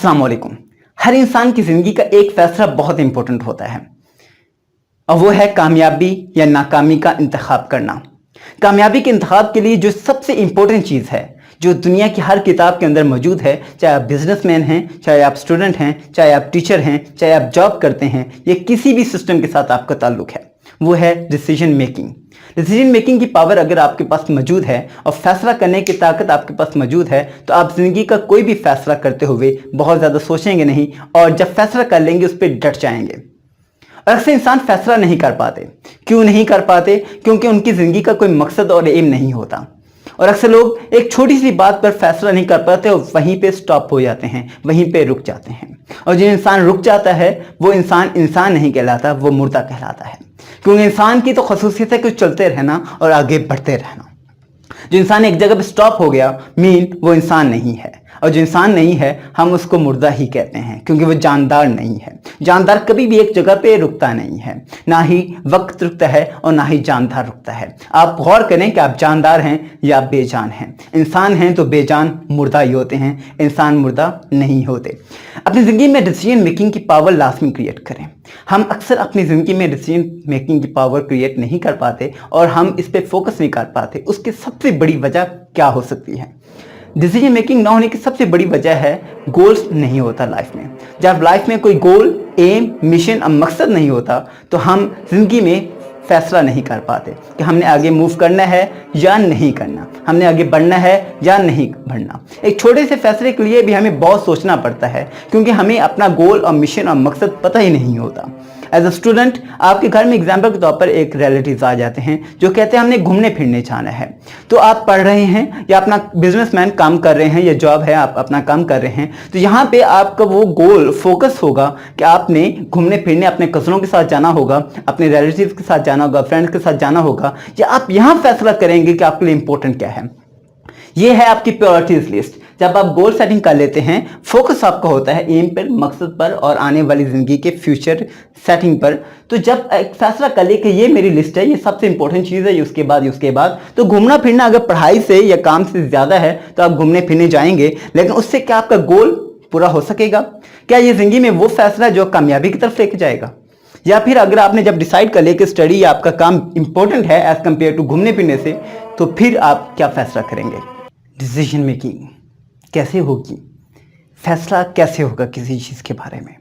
अस्सलाम वालेकुम। हर इंसान की जिंदगी का एक फैसला बहुत इंपॉर्टेंट होता है और वो है कामयाबी या नाकामी का इंतखाब करना। कामयाबी के इंतखाब के लिए जो सबसे इंपॉर्टेंट चीज़ है, जो दुनिया की हर किताब के अंदर मौजूद है, चाहे आप बिजनेसमैन हैं, चाहे आप स्टूडेंट हैं, चाहे आप टीचर हैं, चाहे आप जॉब करते हैं, या किसी भी सिस्टम के साथ आपका ताल्लुक है, वो है डिसीजन मेकिंग। डिसीजन मेकिंग की पावर अगर आपके पास मौजूद है और फैसला करने की ताकत आपके पास मौजूद है, तो आप जिंदगी का कोई भी फैसला करते हुए बहुत ज़्यादा सोचेंगे नहीं और जब फैसला कर लेंगे उस पर डट जाएंगे। और अक्सर इंसान फैसला नहीं कर पाते। क्यों नहीं कर पाते? क्योंकि उनकी ज़िंदगी का कोई मकसद और एम नहीं होता। और अक्सर लोग एक छोटी सी बात पर फैसला नहीं कर पाते और वहीं पे स्टॉप हो जाते हैं, वहीं पे रुक जाते हैं। और जो इंसान रुक जाता है वो इंसान नहीं कहलाता, वो मुर्दा कहलाता है। क्योंकि इंसान की तो खसूसियत है कि चलते रहना और आगे बढ़ते रहना। जो इंसान एक जगह पे स्टॉप हो गया वो इंसान नहीं है, और जो इंसान नहीं है हम उसको मुर्दा ही कहते हैं, क्योंकि वो जानदार नहीं है। जानदार कभी भी एक जगह पे रुकता नहीं है, ना ही वक्त रुकता है और ना ही जानदार रुकता है। आप गौर करें कि आप जानदार हैं या बेजान हैं। इंसान हैं तो बेजान मुर्दा ही होते हैं, इंसान मुर्दा नहीं होते। अपनी ज़िंदगी में डिसीजन मेकिंग की पावर लाजमी क्रिएट करें। हम अक्सर अपनी ज़िंदगी में डिसीजन मेकिंग की पावर क्रिएट नहीं कर पाते और हम इस पर फोकस नहीं कर पाते। उसकी सबसे बड़ी वजह क्या हो सकती है? डिसीजन मेकिंग ना होने की सबसे बड़ी वजह है गोल्स नहीं होता लाइफ में। जब लाइफ में कोई गोल, एम, मिशन और मकसद नहीं होता तो हम जिंदगी में फैसला नहीं कर पाते कि हमने आगे मूव करना है या नहीं करना, हमने आगे बढ़ना है या नहीं बढ़ना। एक छोटे से फैसले के लिए भी हमें बहुत सोचना पड़ता है, क्योंकि हमें अपना गोल और मिशन और मकसद पता ही नहीं होता। एज अ स्टूडेंट आपके घर में एग्जाम्पल के तौर पर एक रिलेटिव्स आ जाते हैं जो कहते हैं हमने घूमने फिरने जाना है। तो आप पढ़ रहे हैं या अपना बिजनेसमैन काम कर रहे हैं या जॉब है, आप अपना काम कर रहे हैं, तो यहाँ पे आपका वो गोल फोकस होगा कि आपने घूमने फिरने अपने कज़नों के साथ जाना होगा, अपने रिलेटिव्स के साथ जाना होगा, फ्रेंड्स के साथ जाना होगा, या आप यहाँ फैसला करेंगे कि आपके लिए इंपॉर्टेंट क्या है। ये है आपकी प्रायोरिटीज लिस्ट। जब आप गोल सेटिंग कर लेते हैं, फोकस आपका होता है एम पर, मकसद पर और आने वाली ज़िंदगी के फ्यूचर सेटिंग पर। तो जब एक फैसला कर ले कि ये मेरी लिस्ट है, ये सबसे इंपॉर्टेंट चीज़ है, ये उसके बाद तो घूमना फिरना अगर पढ़ाई से या काम से ज़्यादा है तो आप घूमने फिरने जाएंगे, लेकिन उससे क्या आपका गोल पूरा हो सकेगा? क्या ये ज़िंदगी में वो फैसला जो कामयाबी की तरफ लेके जाएगा? या फिर अगर आपने जब डिसाइड कर लिया कि स्टडी आपका काम इंपॉर्टेंट है एज कम्पेयर टू घूमने फिरने से, तो फिर आप क्या फैसला करेंगे? डिसीजन मेकिंग कैसे होगी? फैसला कैसे होगा किसी चीज़ के बारे में?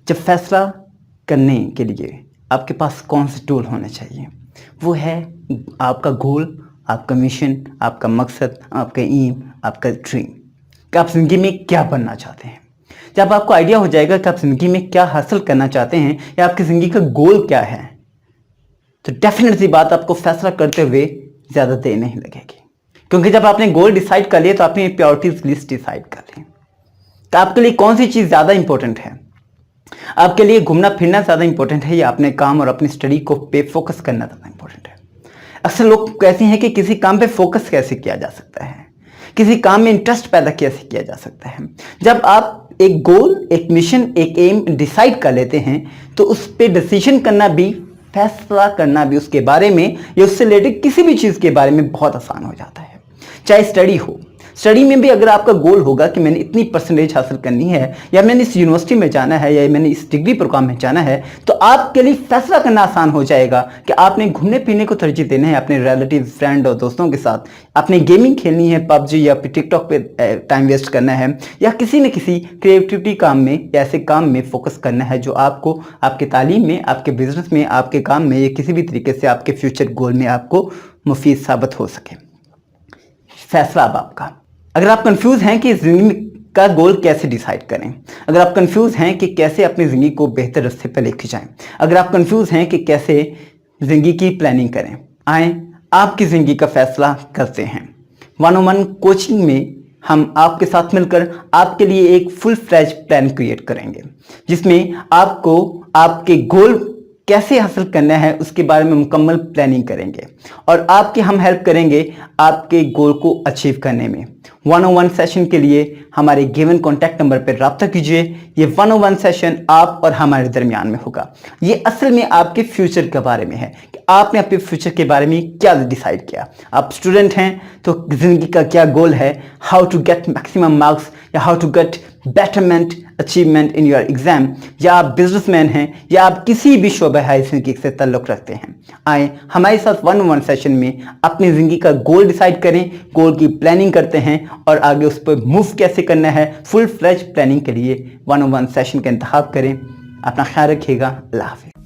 जब फैसला करने के लिए आपके पास कौन से टूल होने चाहिए? वो है आपका गोल, आपका मिशन, आपका मकसद, आपका एम, आपका ड्रीम, कि आप ज़िंदगी में क्या बनना चाहते हैं। जब आपको आइडिया हो जाएगा कि आप ज़िंदगी में क्या हासिल करना चाहते हैं या आपकी ज़िंदगी का गोल क्या है, तो डेफिनेटली बात आपको फैसला करते हुए ज़्यादा देर नहीं लगेगी। क्योंकि जब आपने गोल डिसाइड कर लिया तो आपने प्रायोरिटीज लिस्ट डिसाइड कर ली तो आपके लिए कौन सी चीज़ ज़्यादा इंपॉर्टेंट है। आपके लिए घूमना फिरना ज़्यादा इंपॉर्टेंट है या अपने काम और अपनी स्टडी को पे फोकस करना ज़्यादा इंपॉर्टेंट है? अक्सर लोग कहते हैं कि किसी काम पे फोकस कैसे किया जा सकता है, किसी काम में इंटरेस्ट पैदा कैसे किया जा सकता है। जब आप एक गोल, एक मिशन, एक एम डिसाइड कर लेते हैं तो उस पर डिसीजन करना भी, फैसला करना भी उसके बारे में या उससे रिलेटेड किसी भी चीज़ के बारे में बहुत आसान हो जाता है। चाहे स्टडी हो, स्टडी में भी अगर आपका गोल होगा कि मैंने इतनी परसेंटेज हासिल करनी है या मैंने इस यूनिवर्सिटी में जाना है या मैंने इस डिग्री प्रोग्राम में जाना है, तो आपके लिए फैसला करना आसान हो जाएगा कि आपने घूमने फिरने को तरजीह देना है अपने रिलेटिव, फ्रेंड और दोस्तों के साथ, आपने गेमिंग खेलनी है, पबजी या फिर टिकटॉक पे टाइम वेस्ट करना है, या किसी न किसी क्रिएटिविटी काम में या ऐसे काम में फोकस करना है जो आपको आपके तालीम में, आपके बिजनेस में, आपके काम में या किसी भी तरीके से आपके फ्यूचर गोल में आपको मुफीद साबित हो सके। फैसला अब आपका। अगर आप कंफ्यूज हैं कि जिंदगी का गोल कैसे डिसाइड करें, अगर आप कंफ्यूज हैं कि कैसे अपनी ज़िंदगी को बेहतर रास्ते पर लेके जाएं, अगर आप कंफ्यूज हैं कि कैसे ज़िंदगी की प्लानिंग करें, आए आपकी ज़िंदगी का फैसला करते हैं। 101 कोचिंग में हम आपके साथ मिलकर आपके लिए एक फुल फ्लैज प्लान क्रिएट करेंगे, जिसमें आपको आपके गोल कैसे हासिल करना है उसके बारे में मुकम्मल प्लानिंग करेंगे और आपकी हम हेल्प करेंगे आपके गोल को अचीव करने में। 101 सेशन के लिए हमारे गिवन कॉन्टैक्ट नंबर पर रब्ता कीजिए। ये 101 सेशन आप और हमारे दरमियान में होगा। ये असल में आपके फ्यूचर के बारे में है कि आपने अपने फ्यूचर के बारे में क्या डिसाइड किया। आप स्टूडेंट हैं तो जिंदगी का क्या गोल है, how to get maximum marks या how to get betterment achievement in your exam, या आप बिजनेसमैन हैं या आप किसी भी शोबे हाई जिंदगी से ताल्लुक़ रखते हैं, आए हमारे साथ 1-on-1 सेशन में अपनी ज़िंदगी का गोल डिसाइड करें, गोल की प्लानिंग करते हैं और आगे उस पर मूव कैसे करना है, फुल फ्लेज प्लानिंग के लिए 1-on-1 सेशन का इंतखाब करें। अपना ख्याल रखिएगा। अल्लाह हाफ़िज़।